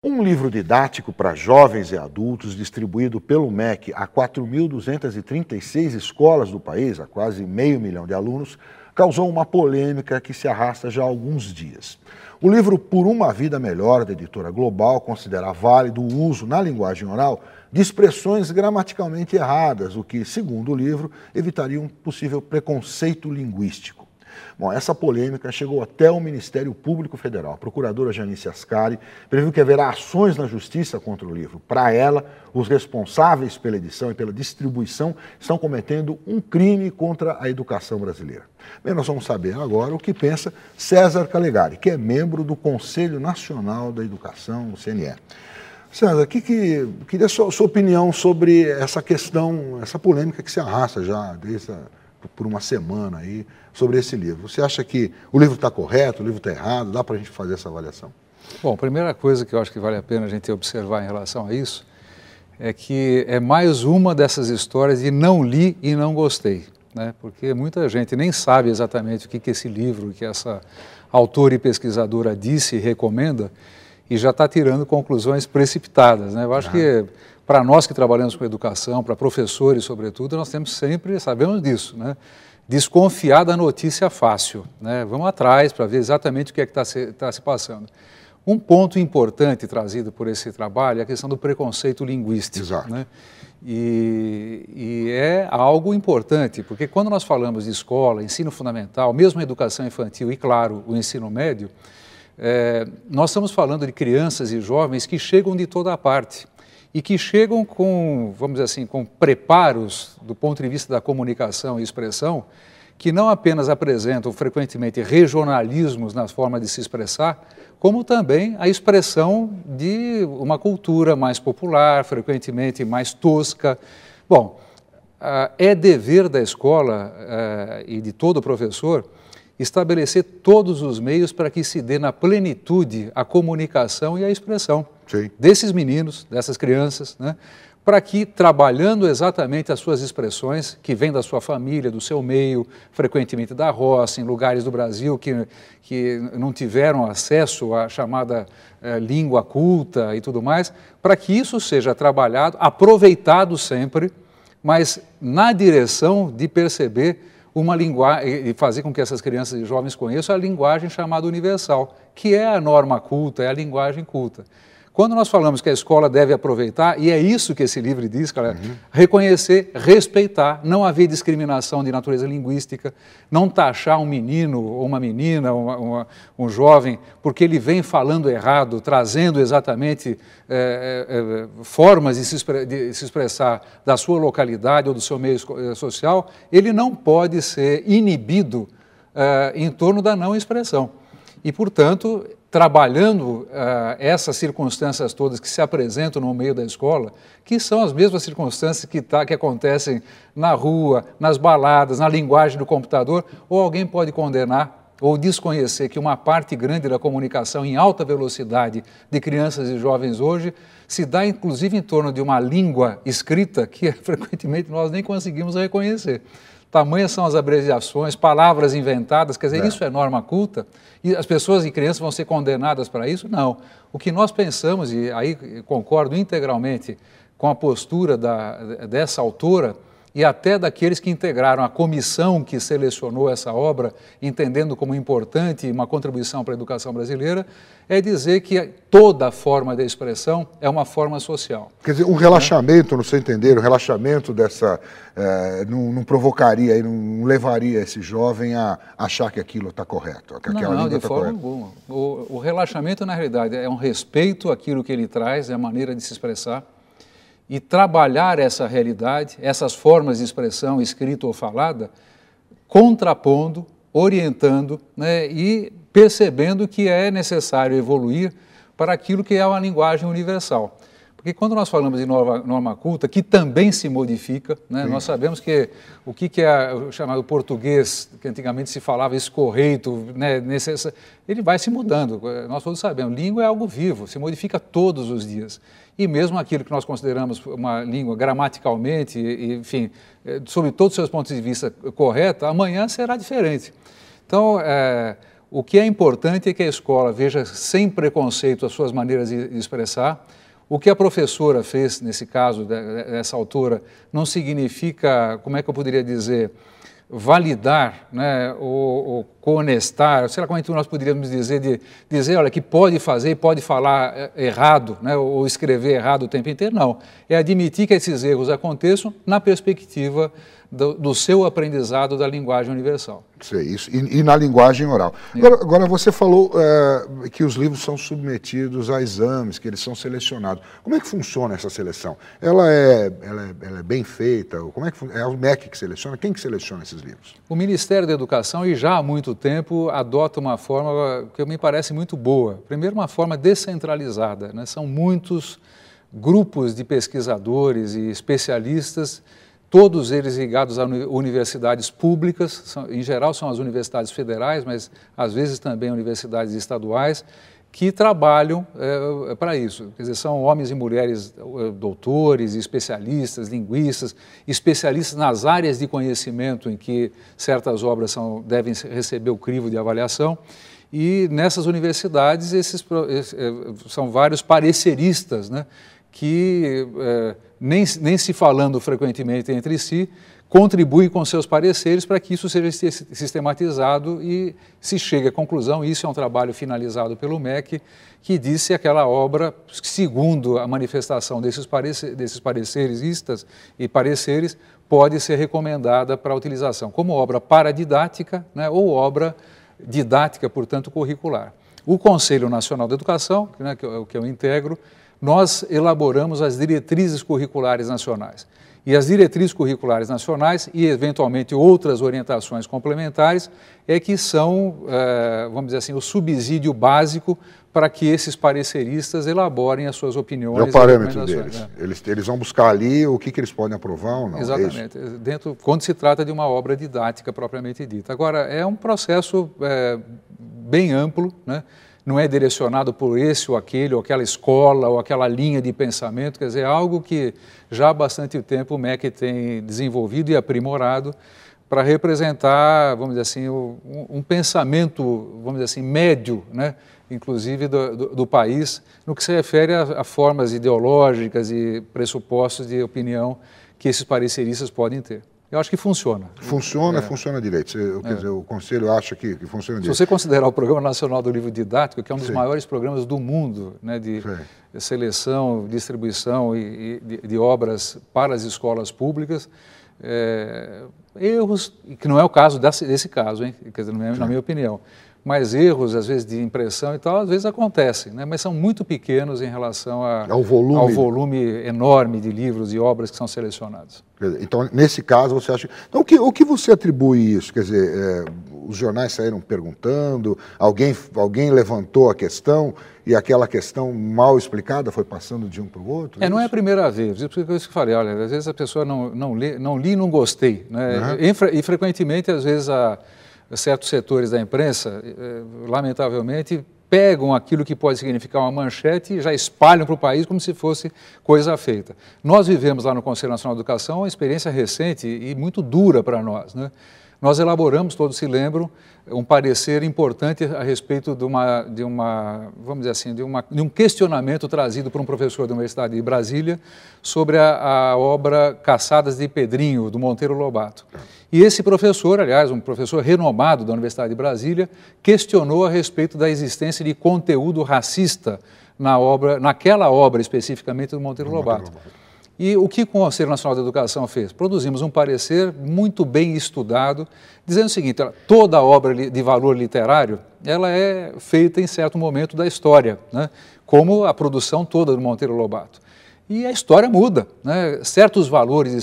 Um livro didático para jovens e adultos distribuído pelo MEC a 4.236 escolas do país, a quase meio milhão de alunos, causou uma polêmica que se arrasta já há alguns dias. O livro Por uma Vida Melhor, da editora Global, considera válido o uso na linguagem oral de expressões gramaticalmente erradas, o que, segundo o livro, evitaria um possível preconceito linguístico. Bom, essa polêmica chegou até o Ministério Público Federal. A procuradora Janice Ascari previu que haverá ações na Justiça contra o livro. Para ela, os responsáveis pela edição e pela distribuição estão cometendo um crime contra a educação brasileira. Bem, nós vamos saber agora o que pensa César Calegari, que é membro do Conselho Nacional da Educação, o CNE. César, queria a sua opinião sobre essa questão, essa polêmica que se arrasta já por uma semana aí sobre esse livro. Você acha que o livro está correto, o livro está errado? Dá para a gente fazer essa avaliação? Bom, a primeira coisa que eu acho que vale a pena a gente observar em relação a isso é que é mais uma dessas histórias de não li e não gostei, né? Porque muita gente nem sabe exatamente o que esse livro, que essa autora e pesquisadora disse e recomenda, e já está tirando conclusões precipitadas, né? Eu acho que para nós que trabalhamos com educação, para professores sobretudo, nós temos sempre, sabemos disso, né? Desconfiar da notícia fácil, né? Vamos atrás para ver exatamente o que é que está se passando. Um ponto importante trazido por esse trabalho é a questão do preconceito linguístico. Exato. Né? E é algo importante, porque quando nós falamos de escola, ensino fundamental, mesmo a educação infantil e, claro, o ensino médio, nós estamos falando de crianças e jovens que chegam de toda a parte e que chegam com, vamos dizer assim, com preparos do ponto de vista da comunicação e expressão, que não apenas apresentam frequentemente regionalismos na forma de se expressar, como também a expressão de uma cultura mais popular, frequentemente mais tosca. Bom, é dever da escola e de todo professor estabelecer todos os meios para que se dê na plenitude a comunicação e a expressão desses meninos, dessas crianças, né? Para que, trabalhando exatamente as suas expressões, que vêm da sua família, do seu meio, frequentemente da roça, em lugares do Brasil que não tiveram acesso à chamada língua culta e tudo mais, para que isso seja trabalhado, aproveitado sempre, mas na direção de perceber uma linguagem, e fazer com que essas crianças e jovens conheçam a linguagem chamada universal, que é a norma culta, é a linguagem culta. Quando nós falamos que a escola deve aproveitar, e é isso que esse livro diz, cara, reconhecer, respeitar, não haver discriminação de natureza linguística, não taxar um menino ou uma menina, um jovem, porque ele vem falando errado, trazendo exatamente formas de se expressar da sua localidade ou do seu meio social, ele não pode ser inibido em torno da não expressão. E, portanto, trabalhando essas circunstâncias todas que se apresentam no meio da escola, que são as mesmas circunstâncias que acontecem na rua, nas baladas, na linguagem do computador, ou alguém pode condenar ou desconhecer que uma parte grande da comunicação em alta velocidade de crianças e jovens hoje se dá inclusive em torno de uma língua escrita que frequentemente nós nem conseguimos reconhecer. Tamanhas são as abreviações, palavras inventadas, quer dizer, isso é norma culta? E as pessoas e crianças vão ser condenadas para isso? Não. O que nós pensamos, e aí concordo integralmente com a postura dessa autora e até daqueles que integraram a comissão que selecionou essa obra, entendendo como importante uma contribuição para a educação brasileira, é dizer que toda forma de expressão é uma forma social. Quer dizer, um relaxamento, no seu entender, o relaxamento dessa, não provocaria, não levaria esse jovem a achar que aquilo está correto, que aquela língua de forma alguma. O relaxamento, na realidade, é um respeito àquilo que ele traz, é a maneira de se expressar, e trabalhar essa realidade, essas formas de expressão escrita ou falada, contrapondo, orientando, né, e percebendo que é necessário evoluir para aquilo que é uma linguagem universal. Porque quando nós falamos de norma culta, que também se modifica, né, nós sabemos que o que é o chamado português, que antigamente se falava escorreito, né, ele vai se mudando. Nós todos sabemos, língua é algo vivo, se modifica todos os dias. E mesmo aquilo que nós consideramos uma língua gramaticalmente, enfim, sob todos os seus pontos de vista correta, amanhã será diferente. Então, O que é importante é que a escola veja sem preconceito as suas maneiras de expressar. O que a professora fez, nesse caso, dessa autora, não significa, como é que eu poderia dizer, validar, né, ou conestar, sei lá como é que nós poderíamos dizer, de dizer, olha, que pode fazer, pode falar errado, né, ou escrever errado o tempo inteiro, não. É admitir que esses erros aconteçam na perspectiva do seu aprendizado da linguagem universal. Sei, isso. E na linguagem oral. Agora você falou que os livros são submetidos a exames, que eles são selecionados. Como é que funciona essa seleção? Ela é bem feita? Como é que é o MEC que seleciona? Quem que seleciona esses livros? O Ministério da Educação, e já há muito tempo, adota uma forma que me parece muito boa. Primeiro, uma forma descentralizada, né? São muitos grupos de pesquisadores e especialistas, todos eles ligados a universidades públicas, em geral são as universidades federais, mas às vezes também universidades estaduais, que trabalham para isso. Quer dizer, são homens e mulheres doutores, especialistas, linguistas, especialistas nas áreas de conhecimento em que certas obras devem receber o crivo de avaliação. E nessas universidades, são vários pareceristas, né, que, nem se falando frequentemente entre si, contribuem com seus pareceres para que isso seja sistematizado e se chegue à conclusão. Isso é um trabalho finalizado pelo MEC, que diz se aquela obra, segundo a manifestação desses pareceristas e pareceres, pode ser recomendada para utilização como obra paradidática, né, ou obra didática, portanto, curricular. O Conselho Nacional de Educação, né, que eu integro, nós elaboramos as diretrizes curriculares nacionais. E as diretrizes curriculares nacionais e, eventualmente, outras orientações complementares é que são, vamos dizer assim, o subsídio básico para que esses pareceristas elaborem as suas opiniões. É o parâmetro deles. Eles vão buscar ali o que eles podem aprovar ou não. Exatamente, quando se trata de uma obra didática propriamente dita. Agora, é um processo bem amplo, né? Não é direcionado por esse ou aquele, ou aquela escola, ou aquela linha de pensamento, quer dizer, é algo que já há bastante tempo o MEC tem desenvolvido e aprimorado para representar, vamos dizer assim, um pensamento, vamos dizer assim, médio, né, inclusive do país, no que se refere a formas ideológicas e pressupostos de opinião que esses pareceristas podem ter. Eu acho que funciona. Funciona direito. Quer dizer, o Conselho acha que funciona direito. Se você considerar o Programa Nacional do Livro Didático, que é um dos maiores programas do mundo, né, de seleção, distribuição de obras para as escolas públicas, erros, que não é o caso desse caso, hein? Quer dizer, na minha opinião, mas erros, às vezes, de impressão e tal, às vezes acontecem, né? Mas são muito pequenos em relação ao volume enorme de livros e obras que são selecionados. Então, nesse caso, você acha... Então, o que você atribui isso? Quer dizer, os jornais saíram perguntando, alguém levantou a questão e aquela questão mal explicada foi passando de um para o outro? Não é a primeira vez. Por isso que eu falei, olha, às vezes a pessoa não li e não gostei, né? E frequentemente, às vezes, certos setores da imprensa, lamentavelmente, pegam aquilo que pode significar uma manchete e já espalham para o país como se fosse coisa feita. Nós vivemos lá no Conselho Nacional de Educação uma experiência recente e muito dura para nós, né? Nós elaboramos, todos se lembram, um parecer importante a respeito vamos dizer assim, de um questionamento trazido por um professor da Universidade de Brasília sobre a obra Caçadas de Pedrinho, do Monteiro Lobato. E esse professor, aliás, um professor renomado da Universidade de Brasília, questionou a respeito da existência de conteúdo racista naquela obra especificamente do Monteiro Lobato. E o que o Conselho Nacional de Educação fez? Produzimos um parecer muito bem estudado, dizendo o seguinte: toda obra de valor literário, ela é feita em certo momento da história, né? Como a produção toda do Monteiro Lobato. E a história muda, né? Certos valores e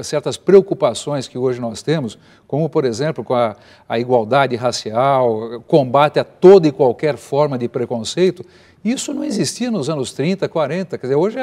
certas preocupações que hoje nós temos, como, por exemplo, com a igualdade racial, combate a toda e qualquer forma de preconceito, isso não existia nos anos 30, 40, quer dizer, hoje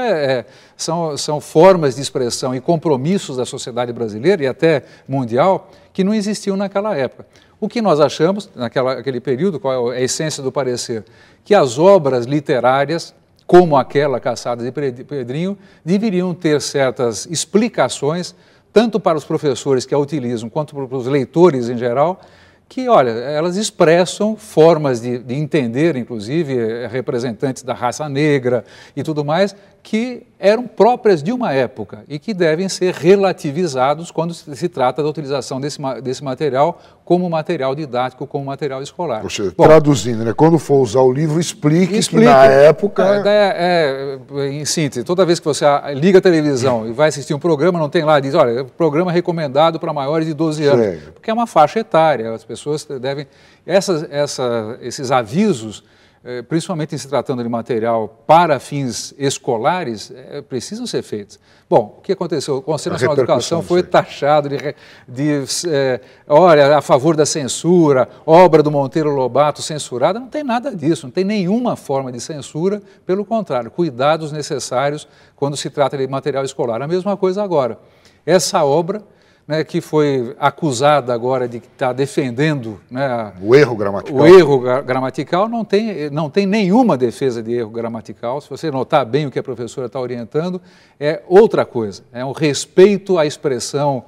são formas de expressão e compromissos da sociedade brasileira e até mundial que não existiam naquela época. O que nós achamos, naquele período, qual é a essência do parecer? Que as obras literárias, como aquela Caçada de Pedrinho, deveriam ter certas explicações, tanto para os professores que a utilizam, quanto para os leitores em geral, que, olha, elas expressam formas de entender, inclusive, representantes da raça negra e tudo mais, que eram próprias de uma época e que devem ser relativizados quando se trata da utilização desse material como material didático, como material escolar. Poxa, traduzindo, né? Quando for usar o livro, explique que na época... Em síntese, toda vez que você liga a televisão e vai assistir um programa, não tem lá, diz, olha, programa recomendado para maiores de 12 anos, Sério? Porque é uma faixa etária, as pessoas devem... Esses avisos, principalmente em se tratando de material para fins escolares, precisam ser feitos. Bom, o que aconteceu? O Conselho Nacional de Educação foi taxado olha, a favor da censura, obra do Monteiro Lobato censurada. Não tem nada disso, não tem nenhuma forma de censura, pelo contrário, cuidados necessários quando se trata de material escolar. A mesma coisa agora. Essa obra, né, que foi acusada agora de estar defendendo, né, o erro gramatical. O erro gramatical não tem nenhuma defesa de erro gramatical. Se você notar bem o que a professora está orientando, é outra coisa. É um respeito à expressão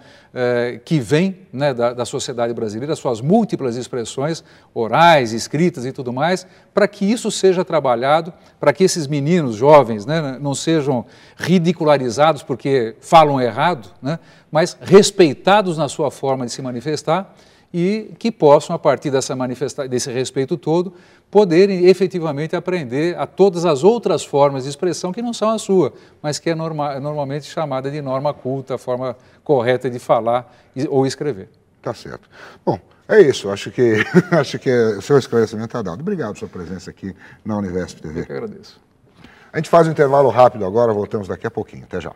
que vem, né, da sociedade brasileira, suas múltiplas expressões orais, escritas e tudo mais, para que isso seja trabalhado, para que esses meninos jovens, né, não sejam ridicularizados porque falam errado, né, mas respeitados na sua forma de se manifestar e que possam, a partir desse respeito todo, poderem efetivamente aprender a todas as outras formas de expressão que não são a sua, mas que é normalmente chamada de norma culta, a forma correta de falar ou escrever. Tá certo. Bom, é isso. Acho que o seu esclarecimento está dado. Obrigado pela sua presença aqui na Universo TV. Eu que agradeço. A gente faz um intervalo rápido agora, voltamos daqui a pouquinho. Até já.